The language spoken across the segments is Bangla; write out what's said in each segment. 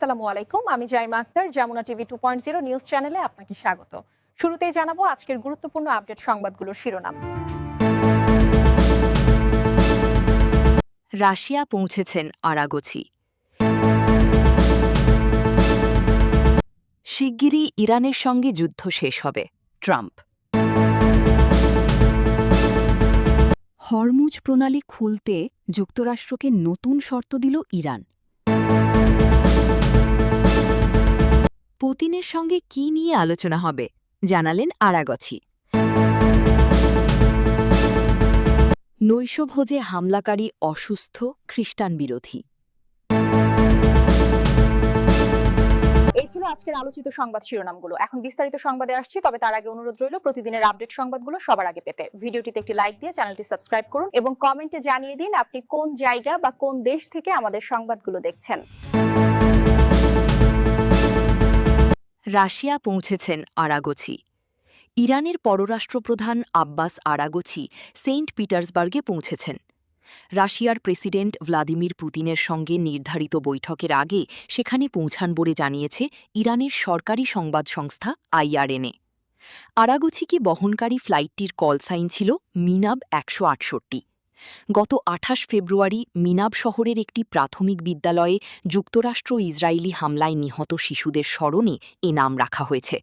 আসসালামু আলাইকুম। আমি জাইমা আক্তার, যমুনা টিভি 2.0 নিউজ চ্যানেলে আপনাকে স্বাগত। শুরুতেই জানাবো আজকের গুরুত্বপূর্ণ আপডেট সংবাদগুলোর শিরোনাম। রাশিয়া পৌঁছেছেন আরাগচি। শিগগিরই ইরানের সঙ্গে যুদ্ধ শেষ হবে, ট্রাম্প। হরমুজ প্রণালী খুলতে যুক্তরাষ্ট্রকে নতুন শর্ত দিল ইরান। পুতিনের সঙ্গে কি নিয়ে আলোচনা হবে জানালেন আরাগচি। নৈশভোজে হামলাকারী অসুস্থ খ্রিস্টান বিরোধী। এই ছিল আজকের আলোচিত সংবাদ শিরোনামগুলো। এখন বিস্তারিত সংবাদে আসছি, তবে তার আগে অনুরোধ রইল প্রতিদিনের আপডেট সংবাদগুলো সবার আগে পেতে ভিডিওটিতে একটি লাইক দিয়ে চ্যানেলটি সাবস্ক্রাইব করুন এবং কমেন্টে জানিয়ে দিন আপনি কোন জায়গা বা কোন দেশ থেকে আমাদের সংবাদগুলো দেখছেন। রাশিয়া পৌঁছেছেন আরাগচি। ইরানের পররাষ্ট্রপ্রধান আব্বাস আরাগচি সেন্ট পিটার্সবার্গে পৌঁছেছেন। রাশিয়ার প্রেসিডেন্ট ভ্লাদিমির পুতিনের সঙ্গে নির্ধারিত বৈঠকের আগে সেখানে পৌঁছান বলে জানিয়েছে ইরানের সরকারি সংবাদ সংস্থা আইআরএনএ। আরাগচিকে বহনকারী ফ্লাইটটির কল সাইন ছিল মিনাব ১৬৮। গত ২৮ ফেব্রুয়ারি মিনাব শহরের একটি প্রাথমিক বিদ্যালয়ে যুক্তরাষ্ট্র ইসরায়েলি হামলায় নিহত শিশুদের স্মরণে এ নাম রাখা হয়েছে।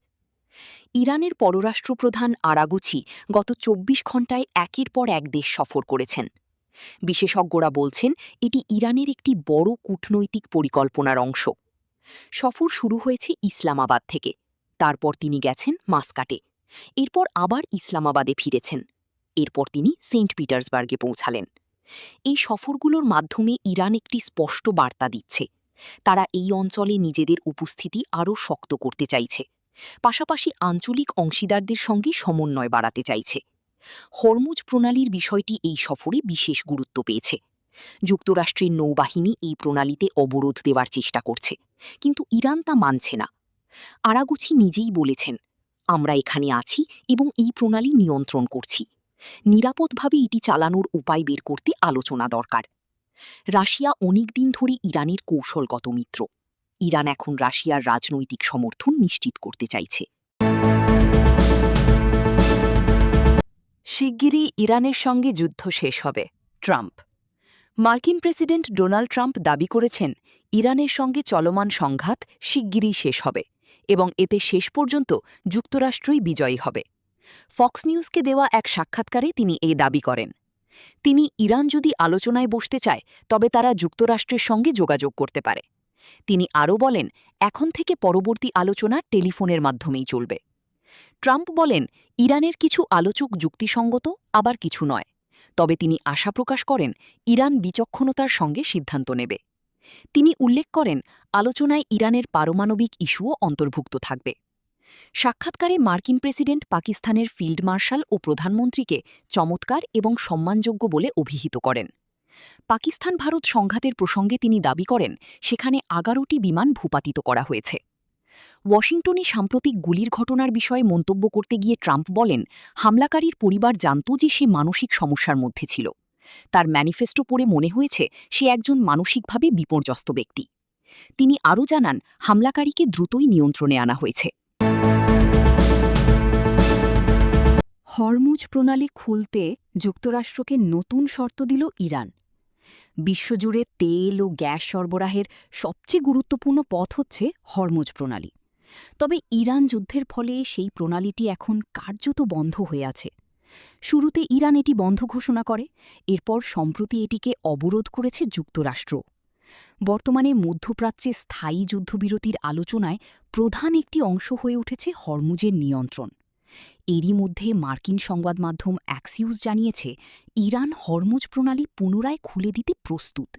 ইরানের পররাষ্ট্রপ্রধান আরাগচি গত ২৪ ঘণ্টায় একের পর এক দেশ সফর করেছেন। বিশেষজ্ঞরা বলছেন এটি ইরানের একটি বড় কূটনৈতিক পরিকল্পনার অংশ। সফর শুরু হয়েছে ইসলামাবাদ থেকে, তারপর তিনি গেছেন মাস্কাটে, এরপর আবার ইসলামাবাদে ফিরেছেন, এরপর তিনি সেন্ট পিটার্সবার্গে পৌঁছালেন। এই সফরগুলোর মাধ্যমে ইরান একটি স্পষ্ট বার্তা দিচ্ছে, তারা এই অঞ্চলে নিজেদের উপস্থিতি আরও শক্ত করতে চাইছে, পাশাপাশি আঞ্চলিক অংশীদারদের সঙ্গে সমন্বয় বাড়াতে চাইছে। হরমুজ প্রণালীর বিষয়টি এই সফরে বিশেষ গুরুত্ব পেয়েছে। যুক্তরাষ্ট্রের নৌবাহিনী এই প্রণালীতে অবরোধ দেওয়ার চেষ্টা করছে, কিন্তু ইরান তা মানছে না। আরাগচি নিজেই বলেছেন, আমরা এখানে আছি এবং এই প্রণালী নিয়ন্ত্রণ করছি। নিরাপদভাবে এটি চালানোর উপায় বের করতে আলোচনা দরকার। রাশিয়া অনেকদিন ধরে ইরানের কৌশলগত মিত্র। ইরান এখন রাশিয়ার রাজনৈতিক সমর্থন নিশ্চিত করতে চাইছে। শিগগিরই ইরানের সঙ্গে যুদ্ধ শেষ হবে, ট্রাম্প। মার্কিন প্রেসিডেন্ট ডোনাল্ড ট্রাম্প দাবি করেছেন ইরানের সঙ্গে চলমান সংঘাত শিগগিরই শেষ হবে এবং এতে শেষ পর্যন্ত যুক্তরাষ্ট্রই বিজয়ী হবে। ফক্স নিউজকে দেওয়া এক সাক্ষাৎকারে তিনি এই দাবি করেন। তিনি ইরান যদি আলোচনায় বসতে চায় তবে তারা যুক্তরাষ্ট্রের সঙ্গে যোগাযোগ করতে পারে। তিনি আরও বলেন, এখন থেকে পরবর্তী আলোচনা টেলিফোনের মাধ্যমেই চলবে। ট্রাম্প বলেন, ইরানের কিছু আলোচক যুক্তিসঙ্গত, আবার কিছু নয়, তবে তিনি আশা প্রকাশ করেন ইরান বিচক্ষণতার সঙ্গে সিদ্ধান্ত নেবে। তিনি উল্লেখ করেন, আলোচনায় ইরানের পারমাণবিক ইস্যুও অন্তর্ভুক্ত থাকবে। সাক্ষাৎকারে মার্কিন প্রেসিডেন্ট পাকিস্তানের ফিল্ড মার্শাল ও প্রধানমন্ত্রীকে চমৎকার এবং সম্মানযোগ্য বলে অভিহিত করেন। পাকিস্তান ভারত সংঘাতের প্রসঙ্গে তিনি দাবি করেন সেখানে ১১টি বিমান ভূপাতিত করা হয়েছে। ওয়াশিংটনে সাম্প্রতিক গুলির ঘটনার বিষয়ে মন্তব্য করতে গিয়ে ট্রাম্প বলেন, হামলাকারীর পরিবার জানত যে সে মানসিক সমস্যার মধ্যে ছিল। তার ম্যানিফেস্টো পড়ে মনে হয়েছে সে একজন মানসিকভাবে বিপর্যস্ত ব্যক্তি। তিনি আরও জানান, হামলাকারীকে দ্রুতই নিয়ন্ত্রণে আনা হয়েছে। হরমুজ প্রণালী খুলতে যুক্তরাষ্ট্রকে নতুন শর্ত দিল ইরান। বিশ্বজুড়ে তেল ও গ্যাস সরবরাহের সবচেয়ে গুরুত্বপূর্ণ পথ হচ্ছে হরমুজ প্রণালী। তবে ইরান যুদ্ধের ফলে সেই প্রণালীটি এখন কার্যত বন্ধ হয়ে আছে। শুরুতে ইরান এটি বন্ধ ঘোষণা করে, এরপর সম্প্রতি এটিকে অবরোধ করেছে যুক্তরাষ্ট্র। বর্তমানে মধ্যপ্রাচ্যে স্থায়ী যুদ্ধবিরতির আলোচনায় প্রধান একটি অংশ হয়ে উঠেছে হরমুজের নিয়ন্ত্রণ। এরই মধ্যে মার্কিন সংবাদ মাধ্যম অ্যাক্সিউস জানিয়েছে, ইরান হরমুজ প্রণালী পুনরায় খুলে দিতে প্রস্তুত।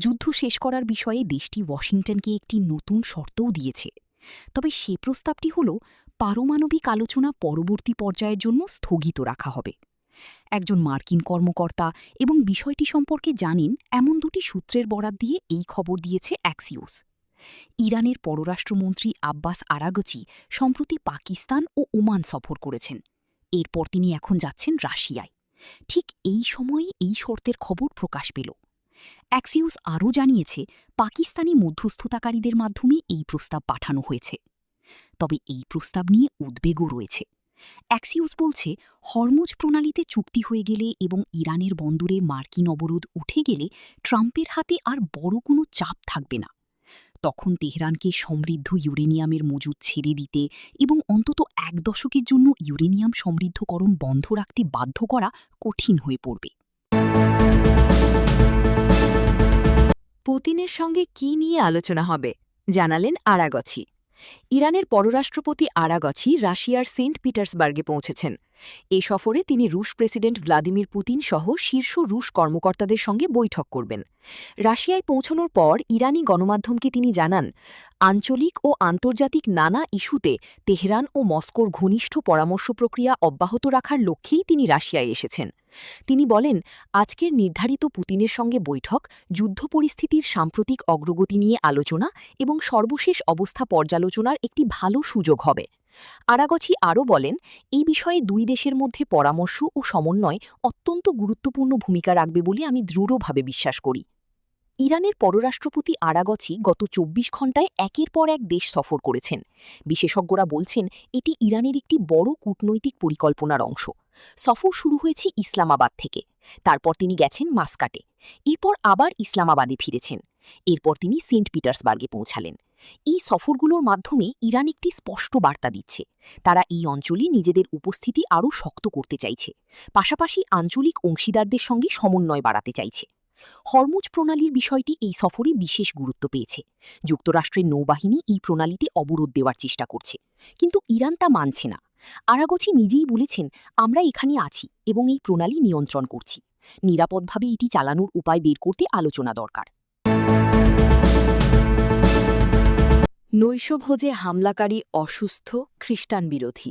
যুদ্ধ শেষ করার বিষয়ে দেশটি ওয়াশিংটনকে একটি নতুন শর্তও দিয়েছে। তবে সে প্রস্তাবটি হল পারমাণবিক আলোচনা পরবর্তী পর্যায়ের জন্য স্থগিত রাখা হবে। একজন মার্কিন কর্মকর্তা এবং বিষয়টি সম্পর্কে জানেন এমন দুটি সূত্রের বরাত দিয়ে এই খবর দিয়েছে অ্যাক্সিওস। ইরানের পররাষ্ট্রমন্ত্রী আব্বাস আরাগচি সম্প্রতি পাকিস্তান ও ওমান সফর করেছেন। এরপর তিনি এখন যাচ্ছেন রাশিয়ায়। ঠিক এই সময়ে এই শর্তের খবর প্রকাশ পেল। অ্যাক্সিওস আরও জানিয়েছে পাকিস্তানি মধ্যস্থতাকারীদের মাধ্যমে এই প্রস্তাব পাঠানো হয়েছে। তবে এই প্রস্তাব নিয়ে উদ্বেগও রয়েছে। অ্যাক্সিওস বলছে হরমুজ প্রণালীতে চুক্তি হয়ে গেলে এবং ইরানের বন্দরে মার্কিন অবরোধ উঠে গেলে ট্রাম্পের হাতে আর বড় কোনো চাপ থাকবে না। তখন তেহরানকে সমৃদ্ধ ইউরেনিয়ামের মজুদ ছেড়ে দিতে এবং অন্তত ১ দশকের জন্য ইউরেনিয়াম সমৃদ্ধকরণ বন্ধ রাখতে বাধ্য করা কঠিন হয়ে পড়বে। পুতিনের সঙ্গে কী নিয়ে আলোচনা হবে জানালেন আরাগচি। ইরানের পররাষ্ট্রপতি আরাগচি রাশিয়ার সেন্ট পিটার্সবার্গে পৌঁছেছেন। এ সফরে তিনি রুশ প্রেসিডেন্ট ভ্লাদিমির পুতিন সহ শীর্ষ রুশ কর্মকর্তাদের সঙ্গে বৈঠক করবেন। রাশিয়ায় পৌঁছানোর পর ইরানি গণমাধ্যমকে তিনি জানান, আঞ্চলিক ও আন্তর্জাতিক নানা ইস্যুতে তেহরান ও মস্কোর ঘনিষ্ঠ পরামর্শ প্রক্রিয়া অব্যাহত রাখার লক্ষ্যেই তিনি রাশিয়ায় এসেছেন। তিনি বলেন, আজকের নির্ধারিত পুতিনের সঙ্গে বৈঠক যুদ্ধ পরিস্থিতির সাম্প্রতিক অগ্রগতি নিয়ে আলোচনা এবং সর্বশেষ অবস্থা পর্যালোচনার একটি ভালো সুযোগ হবে। আরাগচি আরও বলেন, এই বিষয়ে দুই দেশের মধ্যে পরামর্শ ও সমন্বয় অত্যন্ত গুরুত্বপূর্ণ ভূমিকা রাখবে বলে আমি দৃঢ়ভাবে বিশ্বাস করি। ইরানের পররাষ্ট্রপতি আরাগচি গত ২৪ ঘণ্টায় একের পর এক দেশ সফর করেছেন। বিশেষজ্ঞরা বলছেন এটি ইরানের একটি বড় কূটনৈতিক পরিকল্পনার অংশ। সফর শুরু হয়েছে ইসলামাবাদ থেকে, তারপর তিনি গেছেন মাস্কাটে, এরপর আবার ইসলামাবাদে ফিরেছেন, এরপর তিনি সেন্ট পিটার্সবার্গে পৌঁছালেন। এই সফরগুলোর মাধ্যমে ইরান একটি স্পষ্ট বার্তা দিচ্ছে, তারা এই অঞ্চলে নিজেদের উপস্থিতি আরও শক্ত করতে চাইছে, পাশাপাশি আঞ্চলিক অংশীদারদের সঙ্গে সমন্বয় বাড়াতে চাইছে। হরমুজ প্রণালীর বিষয়টি এই সফরে বিশেষ গুরুত্ব পেয়েছে। যুক্তরাষ্ট্রের নৌবাহিনী এই প্রণালীতে অবরোধ দেওয়ার চেষ্টা করছে, কিন্তু ইরান তা মানছে না। আরাগচি নিজেই বলেছেন, আমরা এখানে আছি এবং এই প্রণালী নিয়ন্ত্রণ করছি। নিরাপদভাবে এটি চালানোর উপায় বের করতে আলোচনা দরকার। নৈশভোজে হামলাকারী অসুস্থ খ্রিস্টান বিরোধী।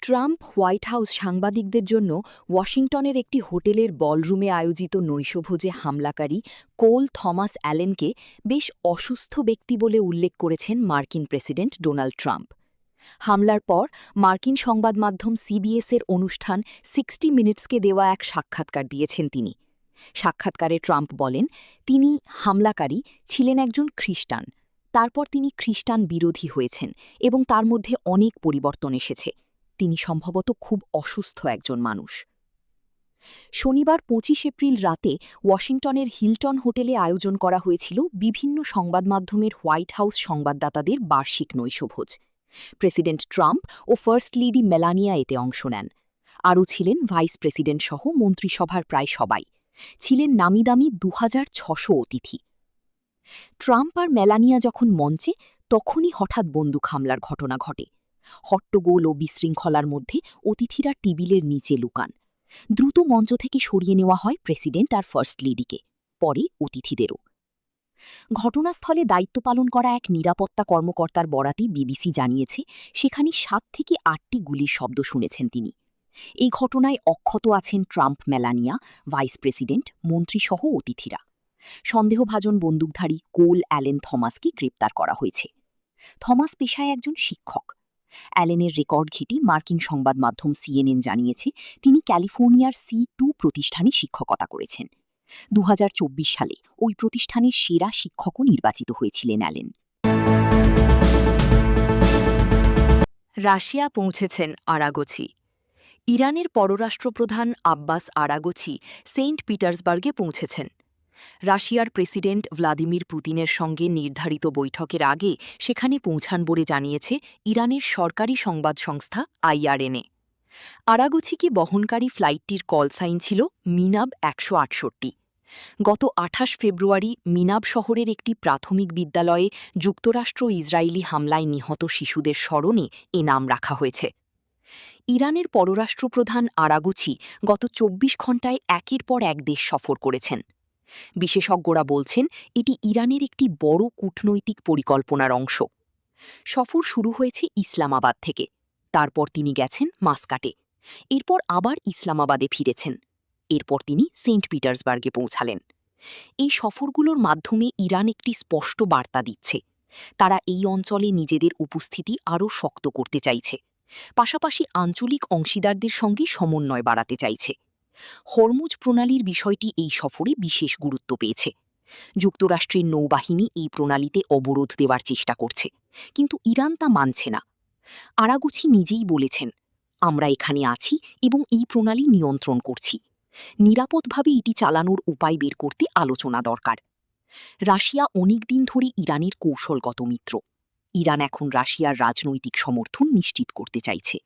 ট্রাম্প হোয়াইট হাউস সাংবাদিকদের জন্য ওয়াশিংটনের একটি হোটেলের বলরুমে আয়োজিত নৈশভোজে হামলাকারী কোল থমাস অ্যালেনকে বেশ অসুস্থ ব্যক্তি বলে উল্লেখ করেছেন মার্কিন প্রেসিডেন্ট ডোনাল্ড ট্রাম্প। হামলার পর মার্কিন সংবাদ মাধ্যম সিবিএসের অনুষ্ঠান 60 মিনিটসকে দেওয়া এক সাক্ষাৎকার দিয়েছেন তিনি। সাক্ষাৎকারে ট্রাম্প বলেন, তিনি হামলাকারী ছিলেন একজন খ্রিস্টান, তারপর তিনি খ্রিস্টান বিরোধী হয়েছেন এবং তার মধ্যে অনেক পরিবর্তন এসেছে। তিনি সম্ভবত খুব অসুস্থ একজন মানুষ। শনিবার ২৫ এপ্রিল রাতে ওয়াশিংটনের হিলটন হোটেলে আয়োজন করা হয়েছিল বিভিন্ন সংবাদমাধ্যমের হোয়াইট হাউস সংবাদদাতাদের বার্ষিক নৈশভোজ। প্রেসিডেন্ট ট্রাম্প ও ফার্স্ট লেডি মেলানিয়া এতে অংশ নেন। আরও ছিলেন ভাইস প্রেসিডেন্ট সহ মন্ত্রিসভার প্রায় সবাই। ছিলেন নামিদামি ২৬০০ অতিথি। ট্রাম্প আর মেলানিয়া যখন মঞ্চে, তখনই হঠাৎ বন্দুক হামলার ঘটনা ঘটে। হট্টগোল ও বিশৃঙ্খলার মধ্যে অতিথিরা টেবিলের নিচে লুকান। দ্রুত মঞ্চ থেকে সরিয়ে নেওয়া হয় প্রেসিডেন্ট আর ফার্স্ট লেডিকে, পরে অতিথিদেরও। ঘটনাস্থলে দায়িত্ব পালন করা এক নিরাপত্তা কর্মকর্তার বরাতে বিবিসি জানিয়েছে, সেখানে ৭ থেকে ৮টি গুলির শব্দ শুনেছেন তিনি। এই ঘটনায় অক্ষত আছেন ট্রাম্প, মেলানিয়া, ভাইস প্রেসিডেন্ট, মন্ত্রীসহ অতিথিরা। সন্দেহভাজন বন্দুকধারী কোল অ্যালেন থমাসকে গ্রেপ্তার করা হয়েছে। থমাস পেশায় একজন শিক্ষক। অ্যালেনের রেকর্ড ঘেঁটে মার্কিন সংবাদ মাধ্যম সিএনএন জানিয়েছে, তিনি ক্যালিফোর্নিয়ার C2 প্রতিষ্ঠানে শিক্ষকতা করেছেন। ২০২৪ সালে ওই প্রতিষ্ঠানের সেরা শিক্ষকও নির্বাচিত হয়েছিলেন অ্যালেন। রাশিয়া পৌঁছেছেন আরাগচি। ইরানের পররাষ্ট্রপ্রধান আব্বাস আরাগচি সেন্ট পিটার্সবার্গে পৌঁছেছেন। রাশিয়ার প্রেসিডেন্ট ভ্লাদিমির পুতিনের সঙ্গে নির্ধারিত বৈঠকের আগে সেখানে পৌঁছান বলে জানিয়েছে ইরানের সরকারি সংবাদ সংস্থা IRNA। আরাগচিকে বহনকারী ফ্লাইটটির কল সাইন ছিল মিনাব ১৬৮। গত ২৮ ফেব্রুয়ারি মিনাব শহরের একটি প্রাথমিক বিদ্যালয়ে যুক্তরাষ্ট্র ইসরায়েলি হামলায় নিহত শিশুদের স্মরণে এ নাম রাখা হয়েছে। ইরানের পররাষ্ট্রপ্রধান আরাগচি গত ২৪ ঘণ্টায় একের পর এক দেশ সফর করেছেন। বিশেষজ্ঞরা বলছেন এটি ইরানের একটি বড় কূটনৈতিক পরিকল্পনার অংশ। সফর শুরু হয়েছে ইসলামাবাদ থেকে, তারপর তিনি গেছেন মাস্কাটে, এরপর আবার ইসলামাবাদে ফিরেছেন, এরপর তিনি সেন্ট পিটার্সবার্গে পৌঁছালেন। এই সফরগুলোর মাধ্যমে ইরান একটি স্পষ্ট বার্তা দিচ্ছে, তারা এই অঞ্চলে নিজেদের উপস্থিতি আরও শক্ত করতে চাইছে, পাশাপাশি আঞ্চলিক অংশীদারদের সঙ্গে সমন্বয় বাড়াতে চাইছে। হরমুজ প্রণালীর বিষয়টি এই সফরে বিশেষ গুরুত্ব পেয়েছে। যুক্তরাষ্ট্রের নৌবাহিনী এই প্রণালীতে অবরোধ দেওয়ার চেষ্টা করছে, কিন্তু ইরান তা মানছে না। আরাগুচি নিজেই বলেছেন, আমরা এখানে আছি এবং এই প্রণালী নিয়ন্ত্রণ করছি। নিরাপদভাবে এটি চালানোর উপায় বের করতে আলোচনা দরকার। রাশিয়া অনেকদিন ধরে ইরানের কৌশলগত মিত্র। ইরান এখন রাশিয়ার রাজনৈতিক সমর্থন নিশ্চিত করতে চাইছে।